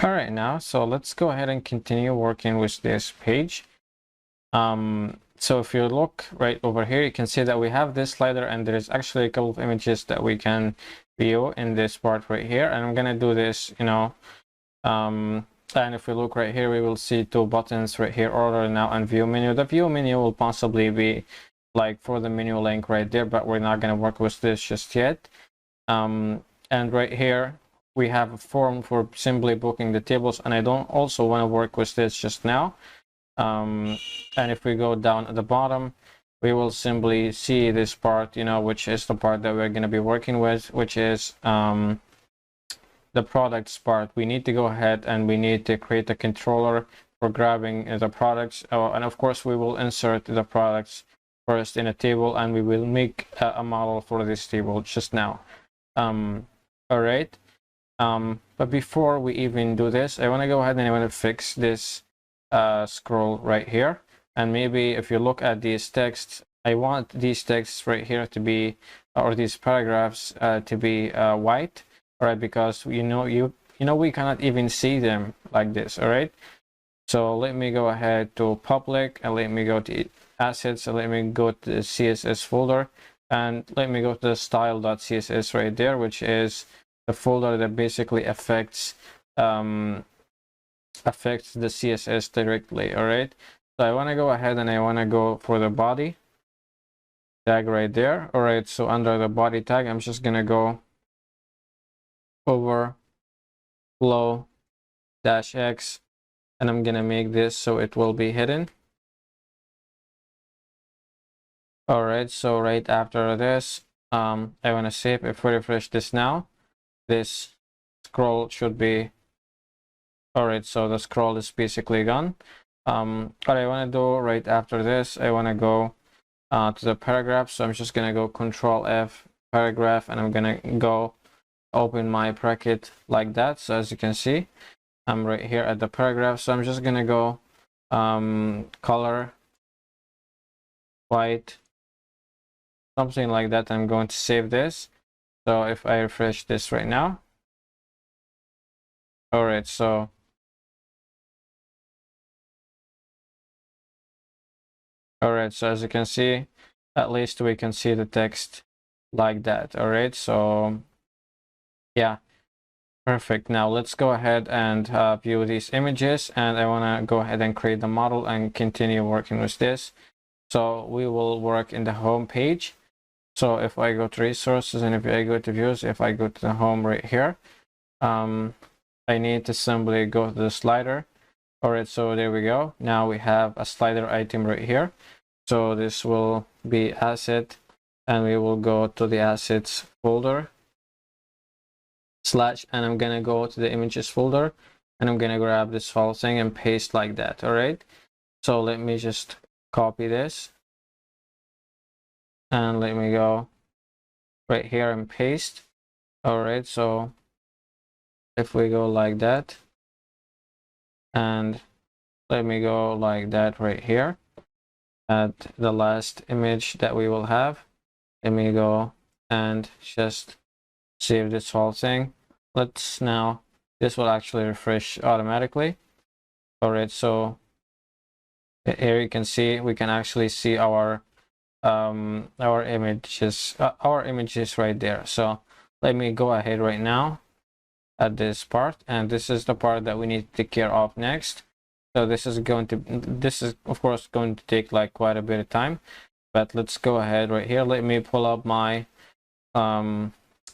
All right, now, so let's go ahead and continue working with this page. So if you look right over here, you can see that we have this slider and there is actually a couple of images that we can view in this part right here. And I'm gonna do this, and if we look right here, we will see two buttons right here, order now and view menu. The view menu will possibly be like for the menu link right there, but we're not gonna work with this just yet. And right here, we have a form for simply booking the tables, and I don't also want to work with this just now. And if we go down at the bottom, we will simply see this part, which is the part that we're going to be working with, which is the products part. We need to go ahead and we need to create a controller for grabbing the products. And of course, we will insert the products first in a table, and we will make a model for this table just now. All right. But before we even do this, I want to go ahead and I want to fix this scroll right here. And maybe if you look at these texts, I want these texts right here to be, or these paragraphs to be white, all right? Because we cannot even see them like this, all right? So let me go ahead to public, and let me go to assets, and let me go to the CSS folder, and let me go to the style.css right there, which is the folder that basically affects the CSS directly. All right, so I want to go ahead and I want to go for the body tag right there. All right, so under the body tag, I'm just gonna go over flow -x, and I'm gonna make this so it will be hidden. All right, so right after this, I want to save. If we refresh this now, this scroll should be all right. So the scroll is basically gone. What I want to do right after this, I want to go to the paragraph. So I'm just gonna go Control F paragraph, and I'm gonna go open my bracket like that. So as you can see, I'm right here at the paragraph. So I'm just gonna go color white, something like that. I'm going to save this. So if I refresh this right now, all right, so as you can see, at least we can see the text like that. All right, so yeah, perfect. Now let's go ahead and view these images, and I want to go ahead and create the model and continue working with this. So we will work in the home page. So if I go to resources, and if I go to views, if I go to the home right here, I need to simply go to the slider. All right, so there we go. Now we have a slider item right here. So this will be asset, and we will go to the assets folder / and I'm gonna go to the images folder, and I'm gonna grab this whole thing and paste like that. All right, so let me just copy this, and let me go right here and paste. All right, so if we go like that, and let me go like that right here at the last image that we will have, let me go and just save this whole thing. Let's now, this will actually refresh automatically. All right, so here you can see, we can actually see our images right there. So let me go ahead right now at this part, and this is the part that we need to take care of next. So this is of course going to take like quite a bit of time, but let's go ahead right here. Let me pull up my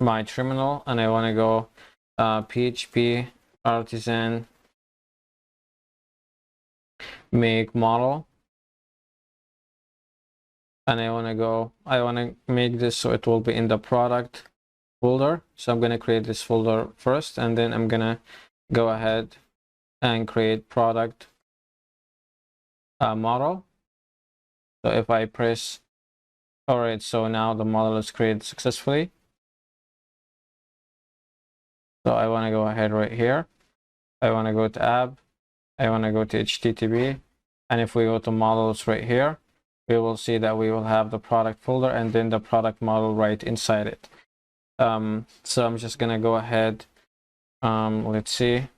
my terminal, and I want to go PHP artisan make model, and I want to make this so it will be in the product folder. So I'm going to create this folder first, and then I'm going to go ahead and create product model. So if I press, all right, so now the model is created successfully. So I want to go ahead right here. I want to go to app. I want to go to HTTP. And if we go to models right here, we will see that we will have the product folder and then the product model right inside it. So I'm just going to go ahead. Let's see.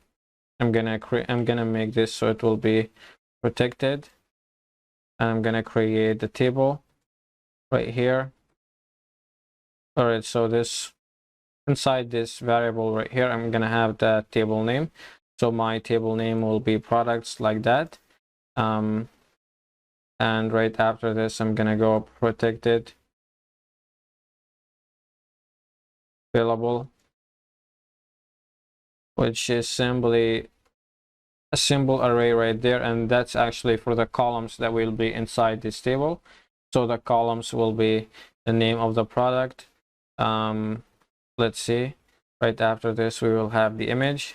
I'm gonna make this so it will be protected, and I'm gonna create the table right here. All right, so this inside this variable right here, I'm gonna have the table name. So my table name will be products, like that. And right after this, I'm gonna go protected available, which is simply a symbol array right there, and that's actually for the columns that will be inside this table. So the columns will be the name of the product. Let's see, right after this we will have the image.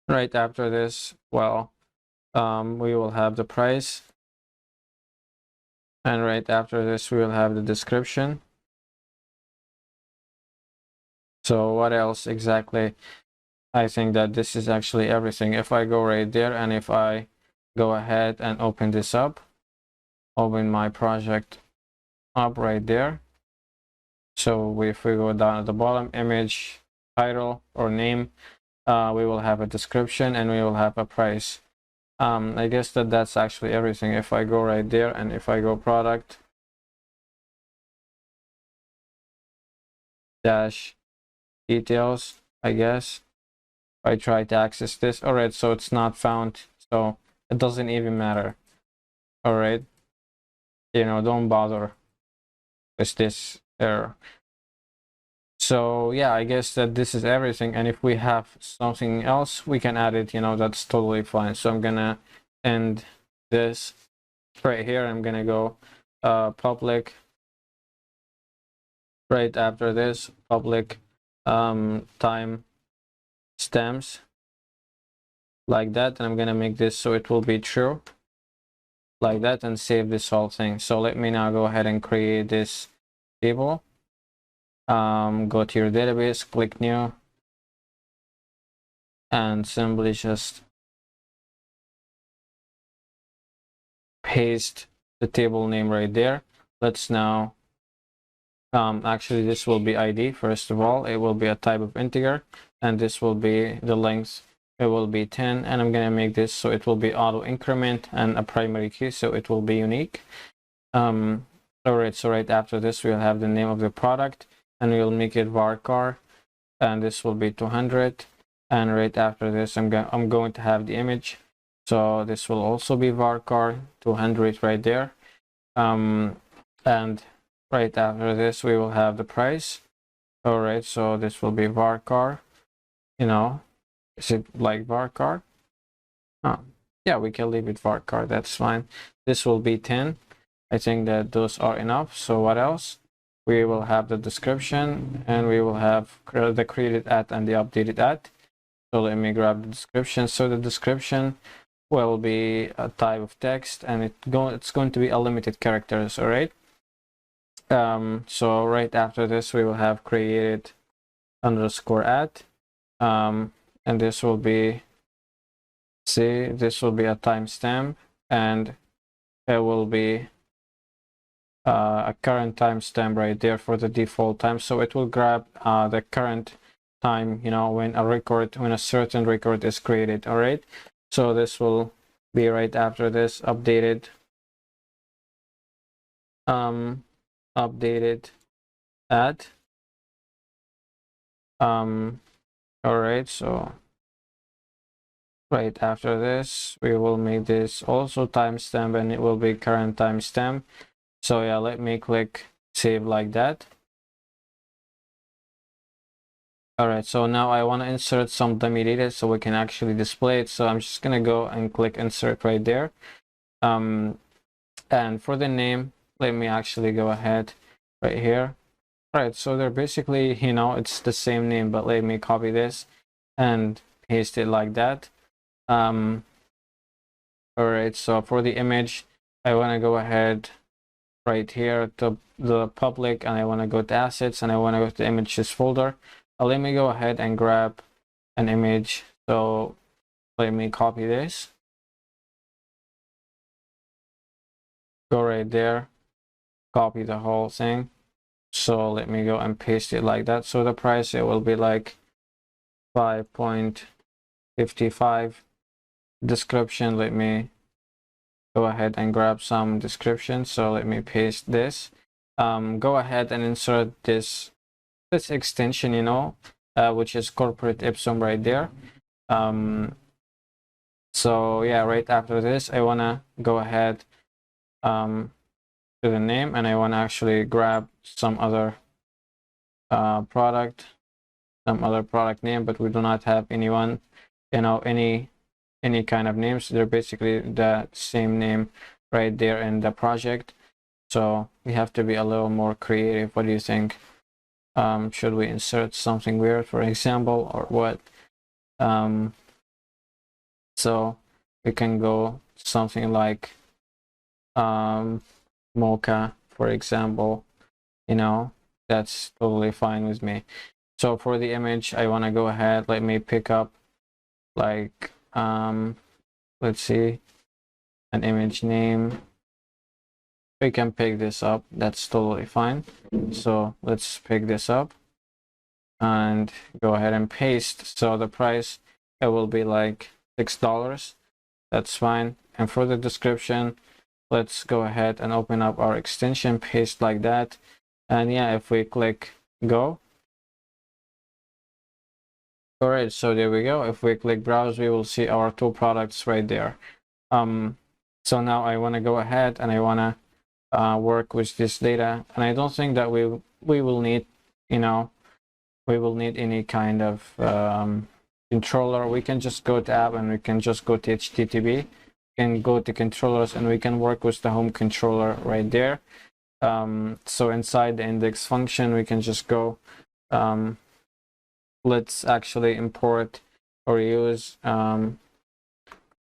Right after this, well, we will have the price, and right after this we will have the description. So what else exactly? I think that this is actually everything. If I go right there, and if I go ahead and open this up, open my project up right there. So if we go down at the bottom, image, title or name, we will have a description and we will have a price. I guess that's actually everything. If I go right there, and if I go product dash details, I guess I try to access this. All right, so it's not found, so it doesn't even matter. All right, don't bother with this error. So yeah, I guess that this is everything, and if we have something else we can add it, that's totally fine. So I'm gonna end this right here. I'm gonna go public. Right after this, public time stamps, like that, and I'm gonna make this so it will be true, like that, and save this whole thing. So let me now go ahead and create this table. Go to your database, click new, and simply just paste the table name right there. Let's now actually this will be ID. First of all, it will be a type of integer, and this will be the length. It will be 10, and I'm gonna make this so it will be auto increment and a primary key, so it will be unique. All right, so right after this we'll have the name of the product, and we'll make it varchar, and this will be 200. And right after this I'm going to have the image, so this will also be varchar 200 right there. And right after this we will have the price. All right, so this will be varchar, is it like varchar? Oh, yeah, we can leave it varchar, that's fine. This will be 10. I think that those are enough. So what else? We will have the description, and we will have the created at and the updated at. So let me grab the description. So the description will be a type of text, and it's going to be unlimited characters. All right. So right after this we will have created underscore at, and this will be, this will be a timestamp, and it will be a current timestamp right there for the default time. So it will grab the current time, when a certain record is created. All right, so this will be right after this updated at. All right, so right after this we will make this also timestamp, and it will be current timestamp. So yeah, let me click save like that. All right, so now I want to insert some dummy data so we can actually display it. So I'm just gonna go and click insert right there. And for the name, let me actually go ahead right here. All right, so they're basically, it's the same name, but let me copy this and paste it like that. All right, so for the image, I want to go ahead right here to the public, and I want to go to assets, and I want to go to the images folder. Let me go ahead and grab an image. So let me copy this, go right there, copy the whole thing. So let me go and paste it like that. So the price, it will be like 5.55. Description, let me go ahead and grab some description. So let me paste this. Go ahead and insert this extension, which is corporate Ipsum right there. So yeah, right after this, I wanna go ahead to the name, and I wanna actually grab some other product name, but we do not have anyone, any kind of names. They're basically the same name right there in the project. So we have to be a little more creative. What do you think? Should we insert something weird, for example, or what? So we can go something like mocha, for example. That's totally fine with me. So for the image, I want to go ahead, let me pick up like let's see, an image name. We can pick this up, that's totally fine. So let's pick this up and go ahead and paste. So the price, it will be like $6. That's fine. And for the description, let's go ahead and open up our extension, paste like that. And yeah, if we click go, all right, so there we go. If we click browse, we will see our two products right there. So now I want to go ahead and I want to work with this data, and I don't think that we will need, we will need any kind of controller. We can just go to app and we can just go to HTTP, we can go to controllers, and we can work with the home controller right there. So inside the index function, we can just go, let's actually import or use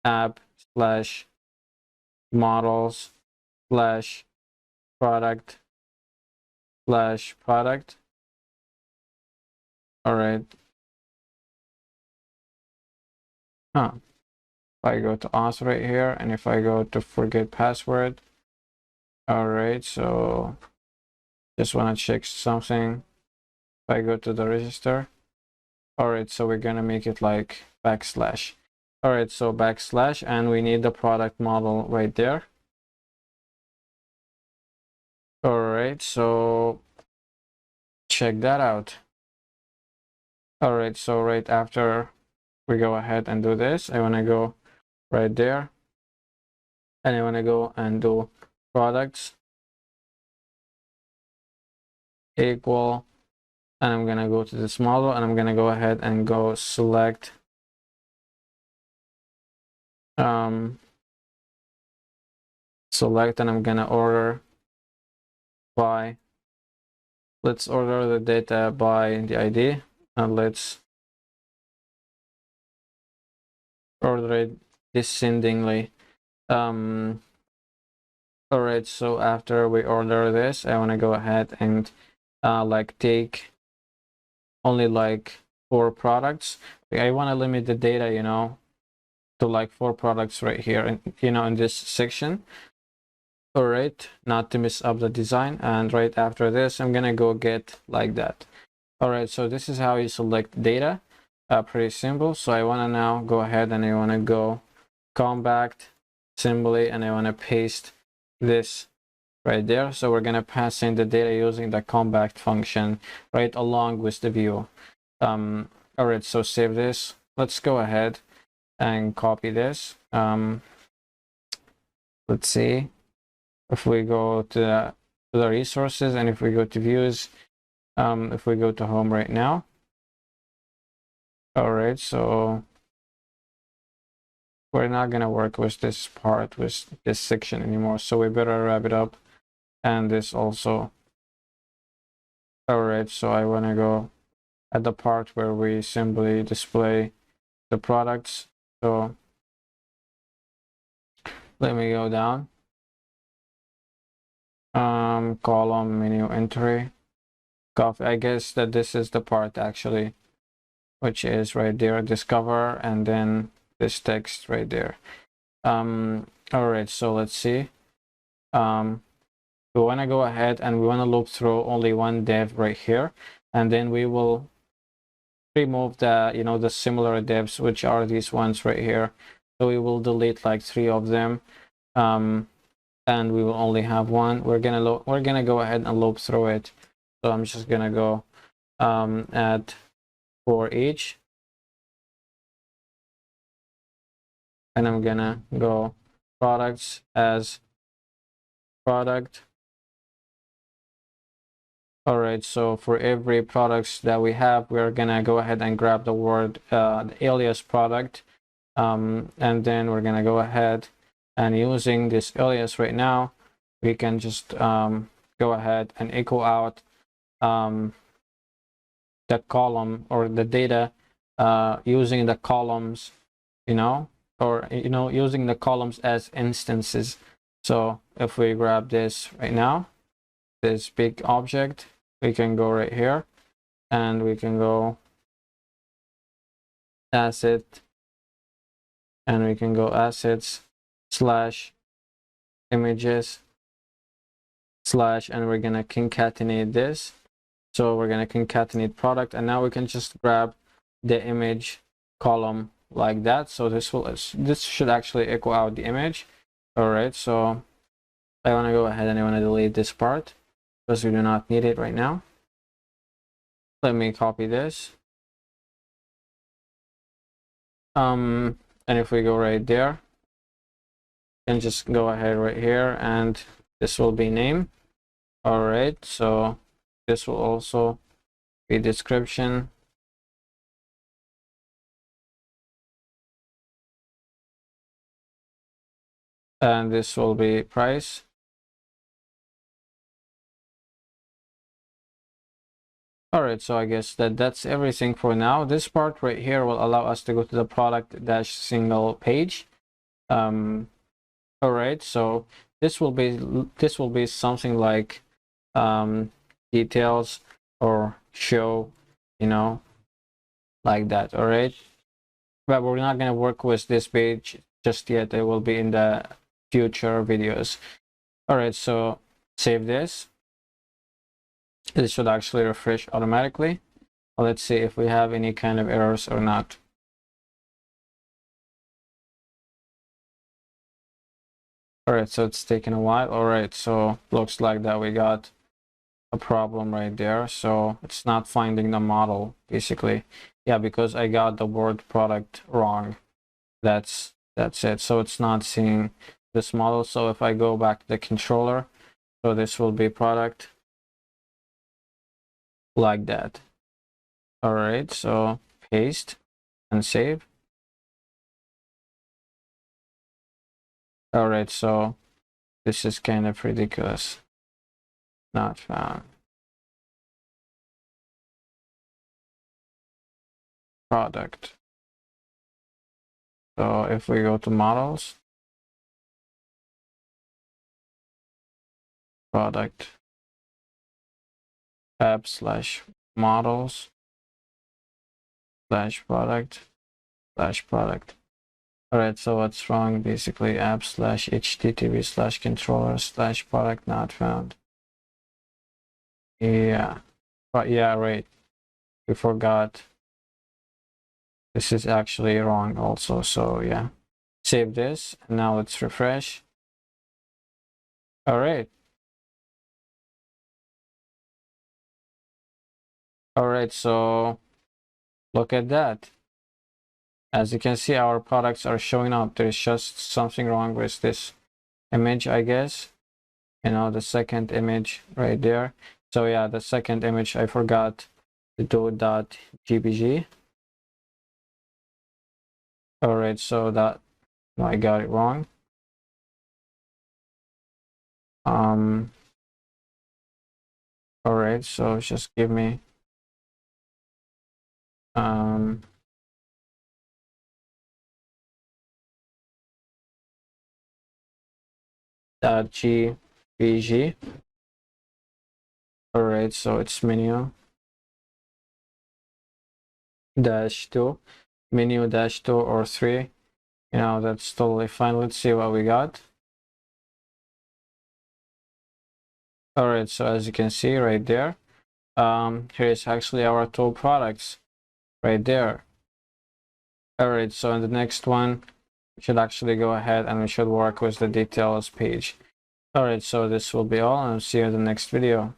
app/models/product/product. All right. If I go to auth right here, and if I go to forget password, all right, so just want to check something. If I go to the register, all right, so we're gonna make it like backslash. All right, so backslash, and we need the product model right there. All right, so check that out. All right, so right after we go ahead and do this, I want to go right there, and I want to go and do products equal, and I'm gonna go to this model, and I'm gonna go ahead and go select select, and I'm gonna order by, let's order the data by the ID, and let's order it descendingly. All right, so after we order this, I want to go ahead and like take only like 4 products. I want to limit the data, to like 4 products right here, and in this section. All right, not to mess up the design. And right after this, I'm gonna go get like that. All right, so this is how you select data. Pretty simple. So I want to now go ahead and I want to go compact assembly, and I want to paste this right there. So we're gonna pass in the data using the compact function right along with the view. All right, so save this. Let's go ahead and copy this. Let's see if we go to the resources, and if we go to views, if we go to home right now. All right, so we're not gonna work with this part, with this section anymore, so we better wrap it up, and this also. All right, so I want to go at the part where we simply display the products. So let me go down, column menu entry, copy. I guess that this is the part actually, which is right there, discover, and then this text right there. All right, so let's see. We want to go ahead and we want to loop through only one div right here, and then we will remove the, you know, the similar divs, which are these ones right here. So we will delete like 3 of them, and we will only have one. We're gonna go ahead and loop through it. So I'm just gonna go add for each, and I'm gonna go products as product. All right, so for every products that we have, we're gonna go ahead and grab the word, the alias product, and then we're gonna go ahead and using this alias right now, we can just go ahead and echo out the column or the data using the columns, you know, or using the columns as instances. So if we grab this right now, this big object, we can go right here and we can go asset, and we can go assets slash images slash, and we're gonna concatenate this. So we're gonna concatenate product, and now we can just grab the image column like that. So this should actually echo out the image. All right, so I want to go ahead and I want to delete this part because we do not need it right now. Let me copy this. And if we go right there, and just go ahead right here, and this will be name. All right, so this will also be description. And this will be price. All right, so I guess that's everything for now. This part right here will allow us to go to the product dash single page. All right, so this will be something like details or show, you know, like that. All right, but we're not going to work with this page just yet. It will be in the future videos. All right, so save this. It should actually refresh automatically. Let's see if we have any kind of errors or not. All right, so it's taken a while. All right, so looks like that we got a problem right there. So it's not finding the model basically. Yeah, because I got the word product wrong. That's it. So it's not seeing this model. So if I go back to the controller, so this will be product like that. All right, so paste and save. All right, so this is kind of ridiculous. Not found. Product. So if we go to models, product, app slash models slash product slash product. All right, so what's wrong? Basically app slash http slash controller slash product not found. Yeah, but yeah, right. We forgot. This is actually wrong also. So yeah, save this. And now let's refresh. All right. All right, so look at that. As you can see, our products are showing up. There's just something wrong with this image, I guess. You know, the second image right there. So yeah, the second image, I forgot to do .gbg. All right, so that I got it wrong. All right, so just give me .gbg. All right, so it's menu -2, menu -2 or 3. You know, that's totally fine. Let's see what we got. All right, so as you can see right there, here is actually our two products right there. Alright, so in the next one, we should actually go ahead and we should work with the details page. Alright, so this will be all, and I'll see you in the next video.